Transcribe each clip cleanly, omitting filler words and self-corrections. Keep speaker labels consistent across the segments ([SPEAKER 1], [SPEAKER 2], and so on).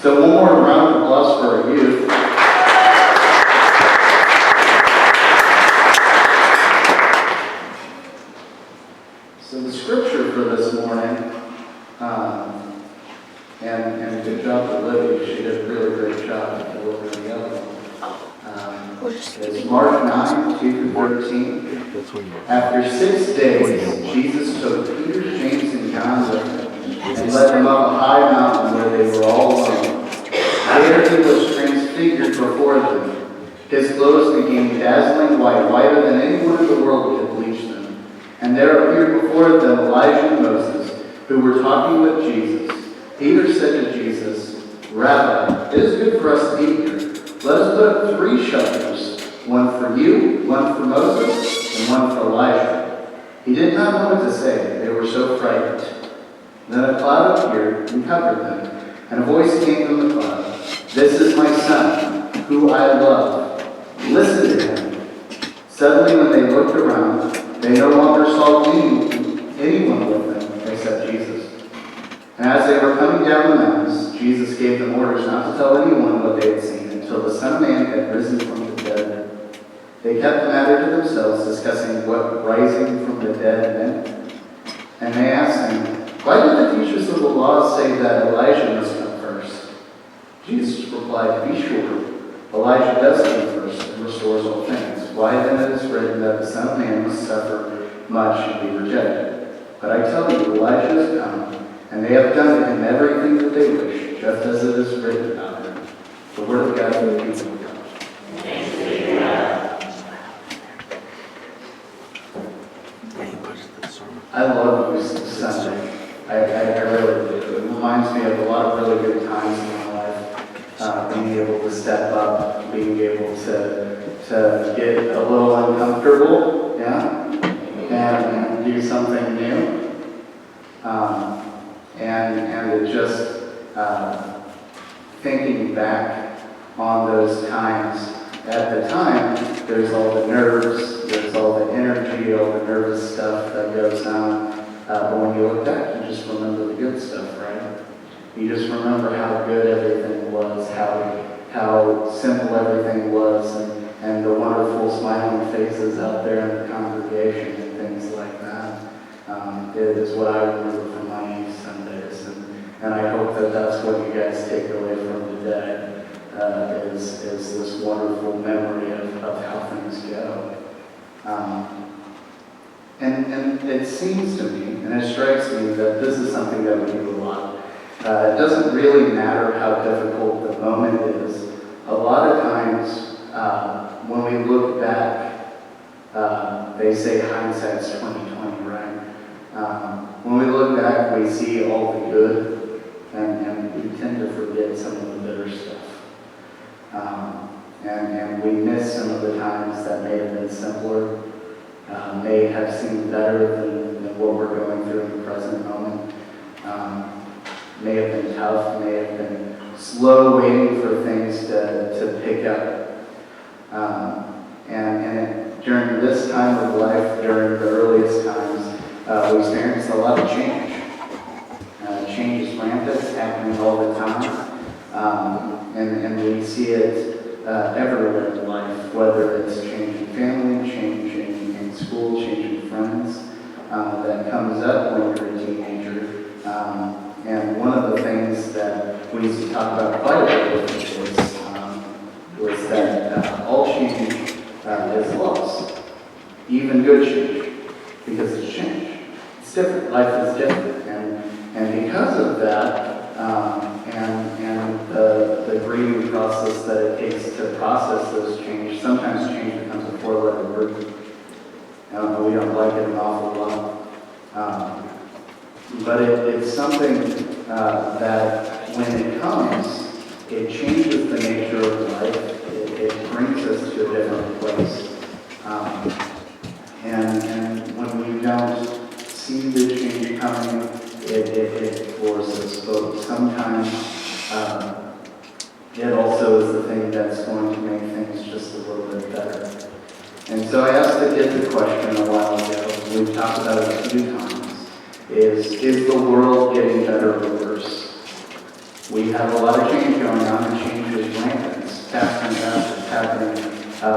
[SPEAKER 1] So one more round of applause for our youth. So the scripture for this morning, and good job to Libby, she did a really great job at delivering the other one. It's Mark 9, 2 through 13. After 6 days, Jesus took Peter, James, and John with him and led them up a high mountain where they were all alone. There he was transfigured before them. His clothes became dazzling white, whiter than anyone in the world could bleach them. And there appeared before them Elijah and Moses, who were talking with Jesus. Peter said to Jesus, "Rabbi, it is good for us to be here. Let us put up 3 shelters, one for you, one for Moses, and one for Elijah." He did not know what to say. They were so frightened. Then a cloud appeared and covered them, and a voice came from the cloud. "This is my son, who I love. Listen to him." Suddenly, when they looked around, they no longer saw anyone with them except Jesus. And as they were coming down the mountains, Jesus gave them orders not to tell anyone what they had seen until the Son of Man had risen from the dead. They kept the matter to themselves, discussing what rising from the dead meant. And they asked him, "Why did the teachers of the law say that Elijah must come first?" Jesus replied, "Be sure, Elijah does come first and restores all things. Why then it is written that the Son of Man must suffer much and be rejected. But I tell you, Elijah has come, and they have done to him everything that they wish, just as it is written about him." The word of God for the people of God.
[SPEAKER 2] Thanks be to God.
[SPEAKER 1] I love this Sunday. I really do. It reminds me of a lot of really good times in my life. Being able to step up, being able to get a little uncomfortable, yeah, and do something new. And it just thinking back on those times. At the time, there's all the nerves, there's all the energy, all the nervous stuff that goes on. But when you look back, you just remember the good stuff, right? You just remember how good everything was, how simple everything was, and the wonderful smiling faces out there in the congregation and things like that. It is what I remember from my youth Sundays, and I hope that that's what you guys take away from today. Is this wonderful memory of how things go. And it seems to me, and it strikes me, that this is something that we do a lot. It doesn't really matter how difficult the moment is. A lot of times, when we look back, they say hindsight's 20/20, right? When we look back, we see all the good, and we tend to forget some of the bitter stuff. And we miss some of the times that may have been simpler, may have seemed better than what we're going through in the present moment. May have been tough, may have been slow waiting for things to pick up. And during this time of life, during the earliest times, we experienced a lot of change. Change is rampant, it's happening all the time. And we see it everywhere in life, whether it's change in family, change in school, change in friends, that comes up when you're a teenager. And one of the things that we used to talk about quite a bit was that all change is loss, even good change, because it's change. It's different. Life is different. And because of that, and the grieving process that it takes to process those change, sometimes change becomes a 4-letter word. We don't like it an awful lot. But it's something that when it comes, it changes the nature of life. It brings us to a different place. And when we don't see the change coming, it forces. But sometimes it also is the thing that's going to make things just a little bit better. And so I asked the kids a question a while ago. We've talked about it a few times. Is the world getting better or worse? We have a lot of change going on, and change is rampant. It's fast and fast. It's happening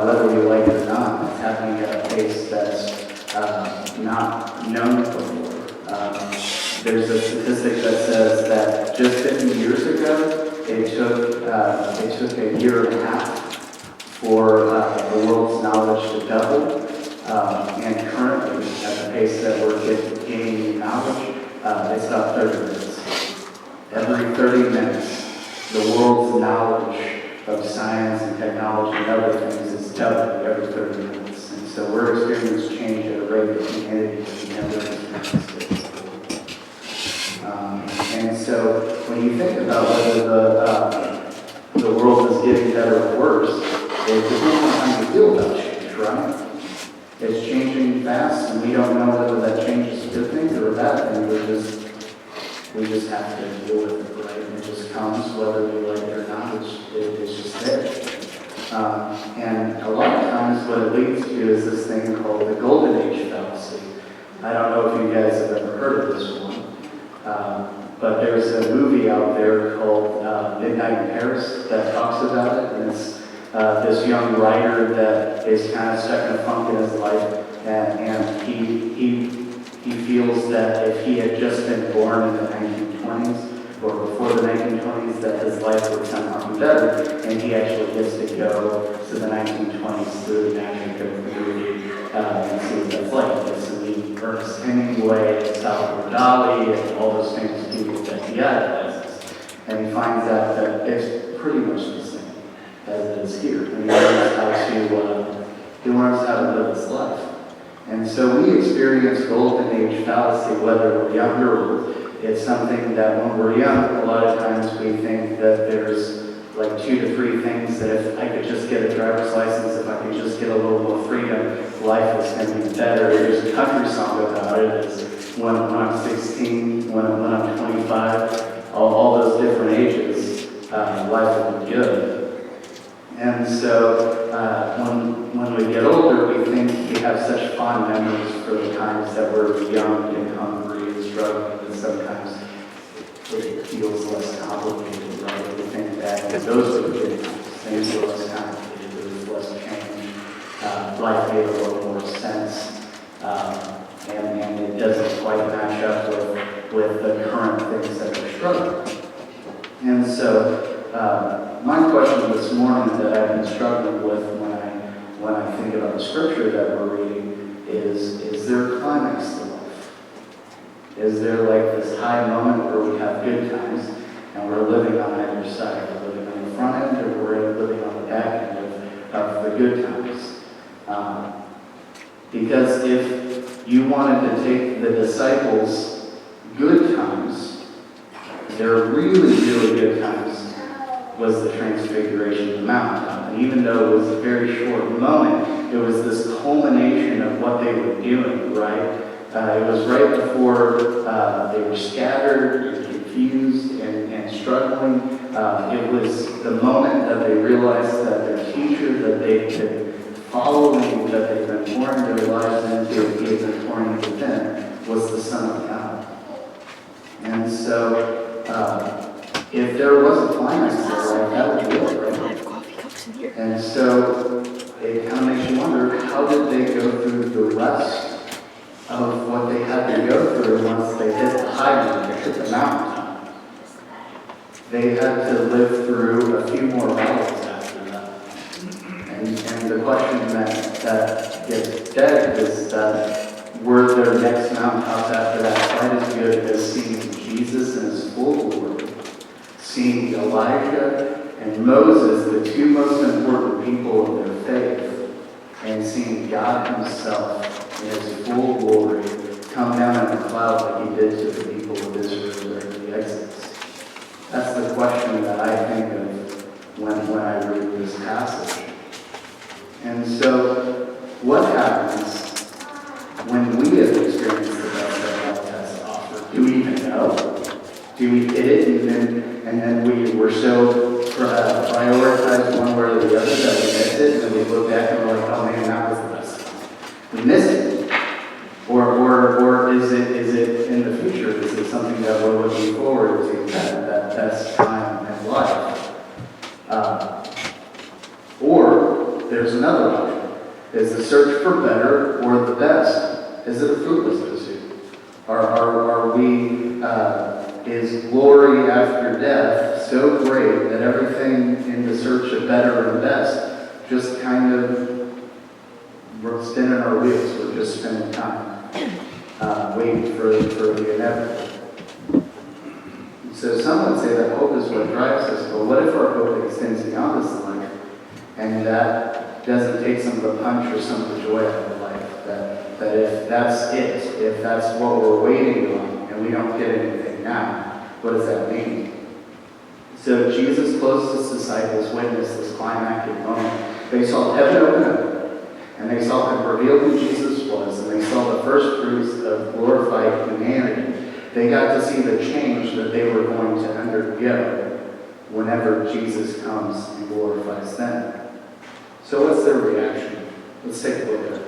[SPEAKER 1] whether we like it or not. It's happening at a pace that's not known before. There's a statistic that says that just 50 years ago, it took a year and a half for the world's knowledge to double. And currently, at the pace that we're gaining knowledge, it's about 30 minutes. Every 30 minutes, the world's knowledge of science and technology and other things is doubling every 30 minutes. And so we're experiencing change at a rate that humanity has never experienced it before. And so when you think about whether the world is getting better or worse, it depends on how you feel about change, right? It's changing fast, and we don't know whether that change is a good thing or a bad thing. We just have to deal with it, right? And it just comes, whether we like it or not. It's just there. And a lot of times, what it leads to is this thing called the Golden Age fallacy. I don't know if you guys have ever heard of this one, but there's a movie out there called Midnight in Paris that talks about it, and it's this young writer that is kind of stuck in a funk in his life, and he feels that if he had just been born in the 1920s or before the 1920s, that his life would somehow be better, and he actually gets to go to the 1920s through the magic of the movie and see what that's like. It's to meet Ernest Hemingway, Salvador Dali, and all those famous people that he idolizes, and he finds out that it's pretty much the same as it is here. And he learns how to live his life. And so we experience Golden Age fallacy, whether we're young or old. It's something that when we're young, a lot of times we think that there's like 2 to 3 things that if I could just get a driver's license, if I could just get a little more freedom, life is going to be better. There's a country song about it. It's when I'm 16, when I'm 25, all those different ages, life will be good. And so when we get older, we think we have such fond memories for the times that we're young and hungry and struggling, and sometimes it feels less complicated, right? We think that those are the good times. Things are less complicated, there's less change. Life made a little more sense, and it doesn't quite match up with the current things that we're struggling. And so my question this morning that I've been struggling with when I think about the scripture that we're reading is there a climax to life? Is there like this high moment where we have good times and we're living on either side? We're living on the front end or we're living on the back end of the good times? Because if you wanted to take the disciples' good times, their really, really good times, was the transfiguration of the mountaintop. And even though it was a very short moment, it was this culmination of what they were doing, right? It was right before they were scattered and confused and struggling. It was the moment that they realized that their teacher that they'd been following, that they'd been pouring their lives into, and he had been pouring into them, was the Son of God. And so, if there was a climax to life, that would be it, right? And so it kind of makes you wonder, how did they go through the rest of what they had to go through once they hit the high ground, they hit the mountaintop? They had to live through a few more valleys after that. And the question that gets dead is that were their next mountaintops after that quite as good as seeing Jesus in his full glory? Seeing Elijah and Moses, the 2 most important people of their faith, and seeing God himself in his full glory come down in a cloud like he did to the people of Israel during the Exodus. That's the question that I think of when I read this passage. And so, what happens when we have experienced the best that God has to offer? Do we even know? Do we hit it and then we were so prioritized one way or the other that we missed it, and we look back and we're like, oh man, that was the best time. We missed it. Or is it in the future? Is it something that we're looking forward to, that best time There's another option. Is the search for better or the best? Is it a fruitless pursuit? Are we, is glory after death so great that everything in the search of better and best just kind of, we're spinning our wheels, we're just spending time, waiting for the inevitable. So some would say that hope is what drives us, but what if our hope extends beyond this life, and that doesn't take some of the punch or some of the joy out of life? That if that's it, if that's what we're waiting on, and we don't get anything now, what does that mean? So Jesus' closest disciples witnessed this climactic moment. They saw heaven open up, and they saw him reveal who Jesus was, and they saw the first fruits of glorified humanity. They got to see the change that they were going to undergo whenever Jesus comes and glorifies them. So what's their reaction? Let's take a look at it.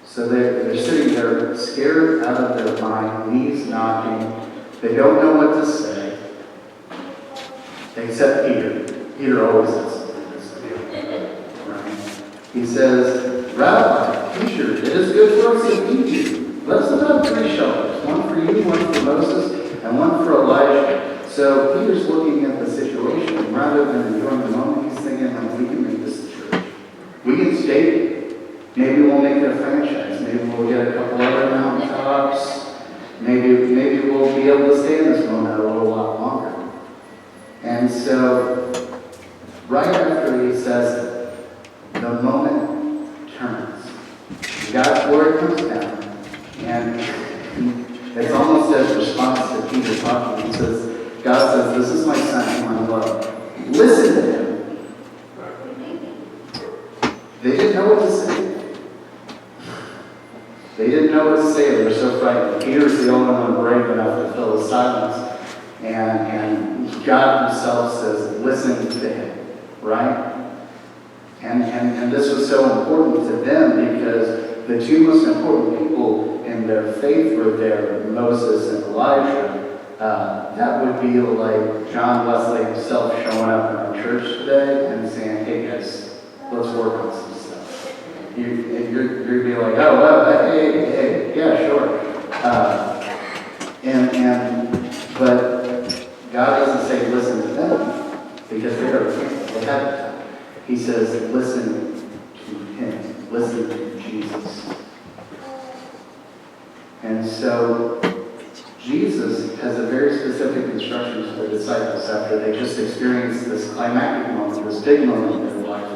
[SPEAKER 1] So they're sitting there scared out of their mind, knees knocking. They don't know what to say. Except Peter. Peter always has something to say. Right? He says, Rabbi, teacher, it is good for us to meet you. Let's set up 3 shelters, one for you, one for Moses, and one for Elijah. So Peter's looking at the situation, and rather than enjoying the moment, he's thinking, we can make this a church. We can stay here. Maybe we'll make it a franchise. Maybe we'll get a couple other mountaintops. Maybe we'll be able to stay in this moment a little lot longer. And so, right after he says it, the moment turns. God's glory comes down. And it's almost as response to Peter talking. He says, God says, this is my son whom I love. Listen to him. They didn't know what to say. They didn't know what to say. They were so frightened. Peter's the only one brave enough to fill the silence. And God himself says, listen to him. Right? And this was so important to them because the 2 most important people in their faith were there, Moses and Elijah. That would be like John Wesley himself showing up in our church today and saying, hey guys, let's work on some stuff. You'd be like, oh, well, hey, yeah, sure. But God doesn't say listen to them because they have it. He says listen to him, listen to Jesus. And so Jesus has a very specific instruction to the disciples after they just experienced this climactic moment, this big moment in their life.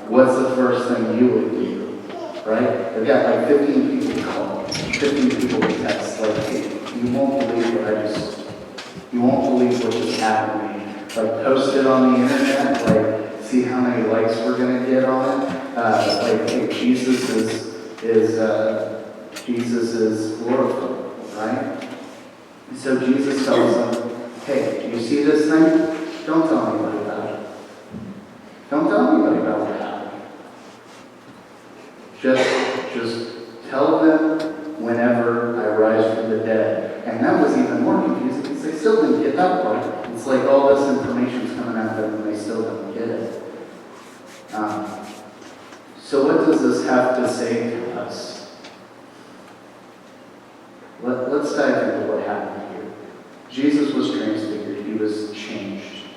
[SPEAKER 1] What's the first thing you would do? Right? They've got like 15 people to call, 15 people to text. Like, hey, you won't believe you won't believe what just happened to me. Like, post it on the internet, like, see how many likes we're going to get on it. Like, hey, Jesus is glorified, right? And so Jesus tells them, hey, you see this thing? Don't tell anybody about it. Don't tell anybody about what happened. Just tell them whenever I rise from the dead. And that was even more confusing because they still didn't get that part. It's like all this information's coming at them and they still don't get it. So what does this have to say to us? Let's dive into what happened here. Jesus was transfigured. He was changed.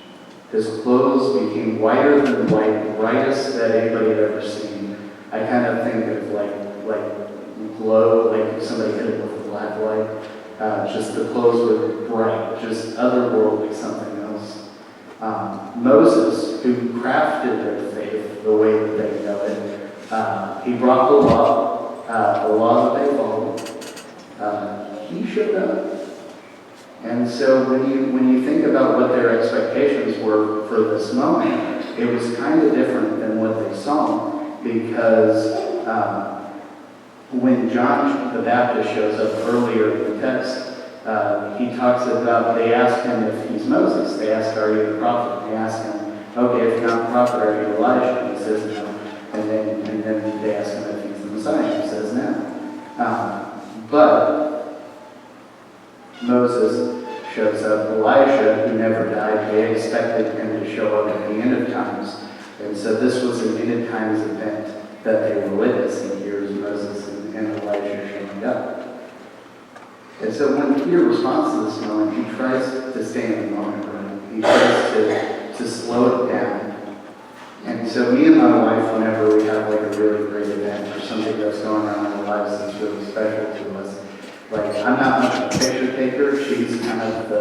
[SPEAKER 1] His clothes became whiter than white, brightest that anybody had ever seen. I kind of think of like glow, like if somebody hit it with a black light. Just the clothes were bright, just otherworldly, something else. Moses, who crafted their faith the way that they know it, he brought the law that they followed. He showed up. And so when you think about what their expectations were for this moment, it was kind of different than what they saw, because when John the Baptist shows up earlier in the text, he talks about, they ask him if he's Moses. They ask, are you the prophet? They ask him, okay, if you're not the prophet, are you Elijah? And he says no. And then they ask him if he's the Messiah. He says no. But Moses shows up. Elijah, who never died, they expected him to show up at the end of times. And so this was an end times event that they were witnessing here as Moses and Elijah showing up. And so when Peter responds to this moment, he tries to stay in the moment, right? He tries to slow it down. And so me and my wife, whenever we have like a really great event or something that's going on in our lives that's really special to us, like I'm not much a picture taker. She's kind of the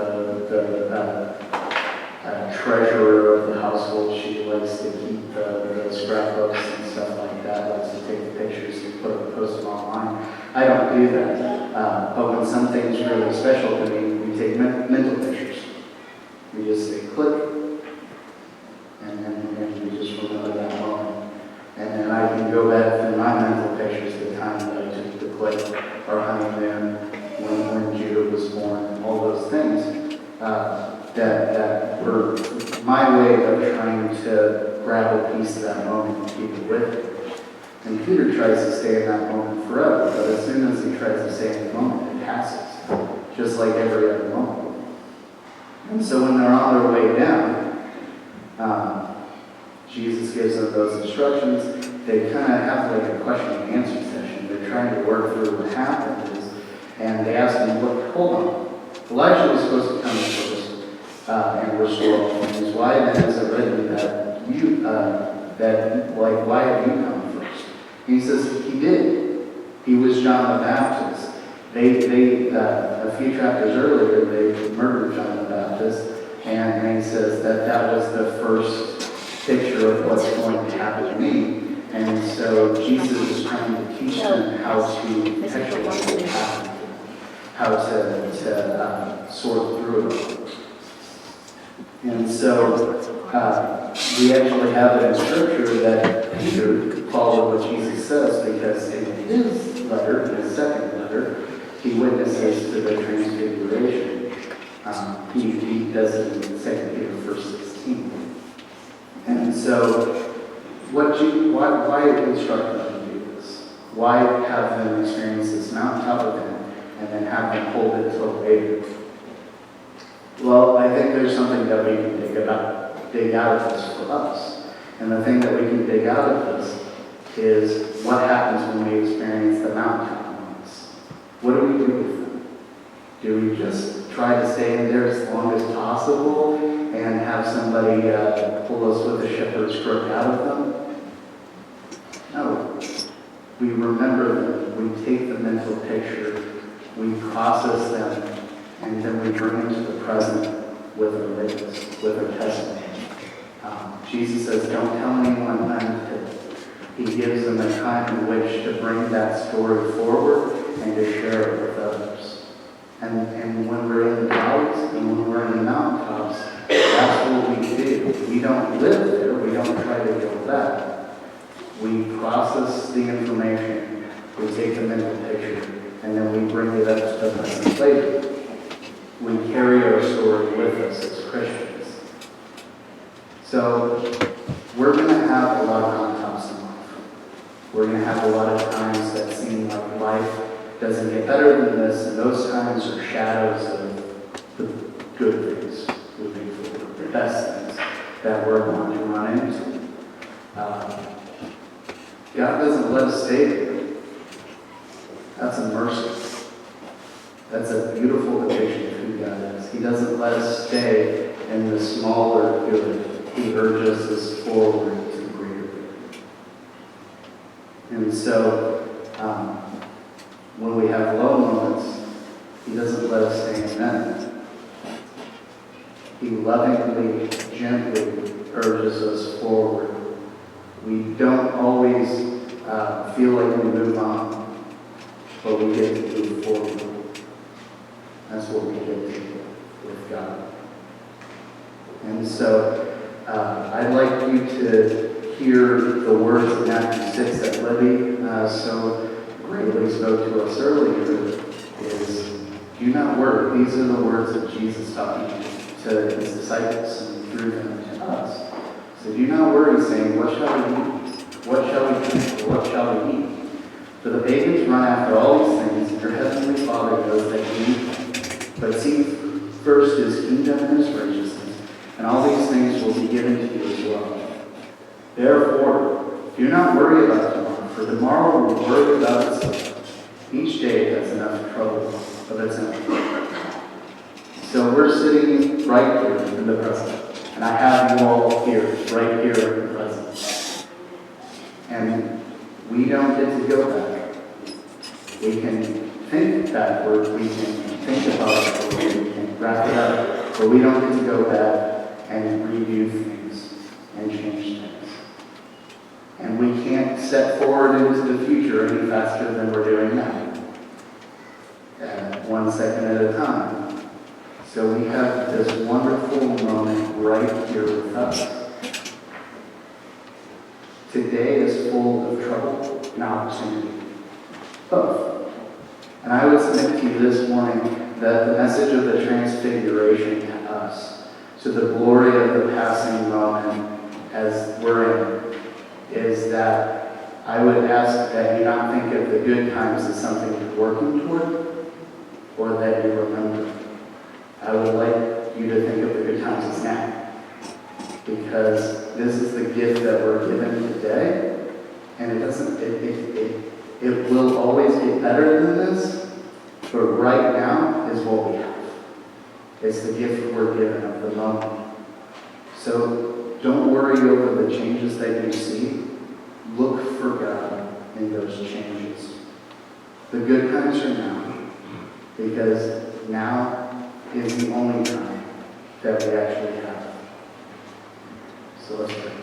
[SPEAKER 1] treasurer of the household. She likes to keep the scrapbooks and stuff like that, likes to take the pictures and post them online. I don't do that. But when something's really special to me, we take mental pictures. We just say click, and then we just remember that moment. And then I can go back through my mental pictures, the time that I took the click, our honeymoon, when Judah was born, all those things that were my way of trying to grab a piece of that moment and keep it with me. And Peter tries to stay in that moment forever, but as soon as he tries to stay in the moment, it passes, just like every other moment. And so when they're on their way down, Jesus gives them those instructions. They kind of have like a question and answer session. They're trying to work through what happened, and they ask him, "Look, hold on. Elijah was supposed to come first and restore all things. Why then is it written that you why have you come first?" He says, "He did. He was John the Baptist. They a few chapters earlier, they murdered John the Baptist, and he says that was the first picture of what's going to happen to me." And so Jesus is trying to teach them how to picture what's going to happen to them, how to sort through it. And so we actually have it in Scripture that Peter followed what Jesus says, because in his letter, his second letter, he witnesses to the transfiguration. He does it in 2 Peter 1:16. And so, why instruct them to do this? Why have them experience this mountaintop event and then have them hold it till later? Well, I think there's something that we can dig out of this for us. And the thing that we can dig out of this is what happens when we experience the mountaintop moments. What do we do with them? Do we just try to stay in there as long as possible and have somebody pull us with a shepherd's crook out of them? No. We remember them. We take the mental picture. We process them. And then we bring them to the present with our witness, with our testimony. Jesus says, don't tell anyone until. He gives them a time in which to bring that story forward and to share it with others. And when we're in the valleys and when we're in the mountaintops, that's what we do. We don't live there. We don't try to go back. We process the information. We take the mental picture. And then we bring it up to the present later. We carry our story with us as Christians. So we're going to have a lot of mountaintops in life. We're going to have a lot of times that seem like life doesn't get better than this, and those times are shadows of the good things moving forward, the best things that we're going to run into. God doesn't let us stay there. That's a mercy. That's a beautiful depiction of who God is. He doesn't let us stay in the smaller good. He urges us forward to the greater good. And so, when we have low moments, He doesn't let us stay in them. He lovingly, gently urges us forward. We don't always feel like we move on, but we get to move forward. That's what we get to do with God. And so, I'd like you to hear the words of Matthew 6 that Libby so greatly spoke to us earlier, is, do not worry. These are the words of Jesus talking to his disciples and through them to us. So do not worry, saying, what shall we eat? What shall we drink? Or what shall we eat? For the pagans run after all these things, and your heavenly Father knows that you need them. But seek first His kingdom and His righteousness, and all these things will be given to you as well. Therefore, do not worry about tomorrow, for tomorrow will worry about itself. Each day has enough trouble of its own. So we're sitting right here in the present. And I have you all here, right here in the present. And we don't get to go back. We can think backward, we can think about it, or we can wrap it up, but we don't get to go back and redo things and change things. And we can't step forward into the future any faster than we're doing now. 1 second at a time. So we have this wonderful moment right here with us. Today is full of trouble and opportunity. Both. And I would submit to you this morning that the message of the Transfiguration to us, to the glory of the passing moment as we're in, is that I would ask that you not think of the good times as something you're working toward, or that you remember. I would like you to think of the good times as now, because this is the gift that we're given today, and it will always get better than this, but right now is what we have. It's the gift we're given of the moment. So don't worry over the changes that you see. Look for God in those changes. The good times are now, because now is the only time that we actually have. So let's pray.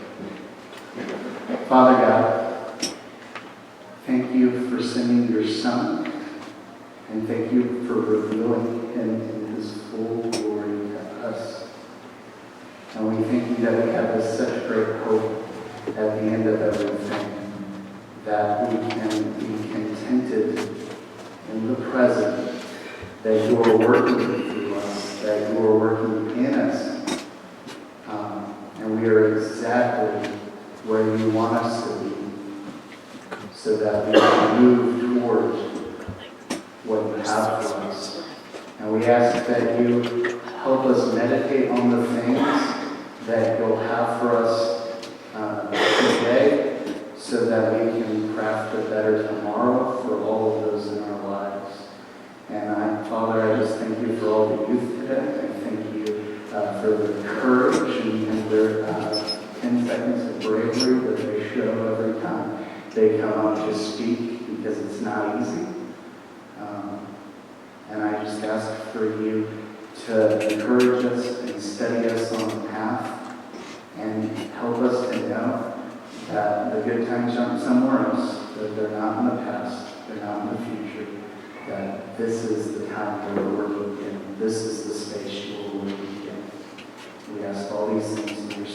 [SPEAKER 1] Father God, thank you for sending your Son, and thank you for revealing him in his full glory to us. And we thank you that we have this such great hope at the end of everything, that we can be contented in the present, that you are working through us, that you are working in us, and we are exactly where you want us to be, so that we can move towards what you have for us. And we ask that you help us meditate on the things that you'll have for us today, so that we can craft a better tomorrow for all of those in our lives. And Father, I just thank you for all the youth today. I thank you for the courage and their 10 seconds of bravery that they show every time they come up to speak, because it's not easy. And I just ask for you to encourage us and steady us on the path, and help us to know that the good times aren't somewhere else, that they're not in the past, they're not in the future, that this is the time that we're working in, this is the space you're working in. We ask all these things in your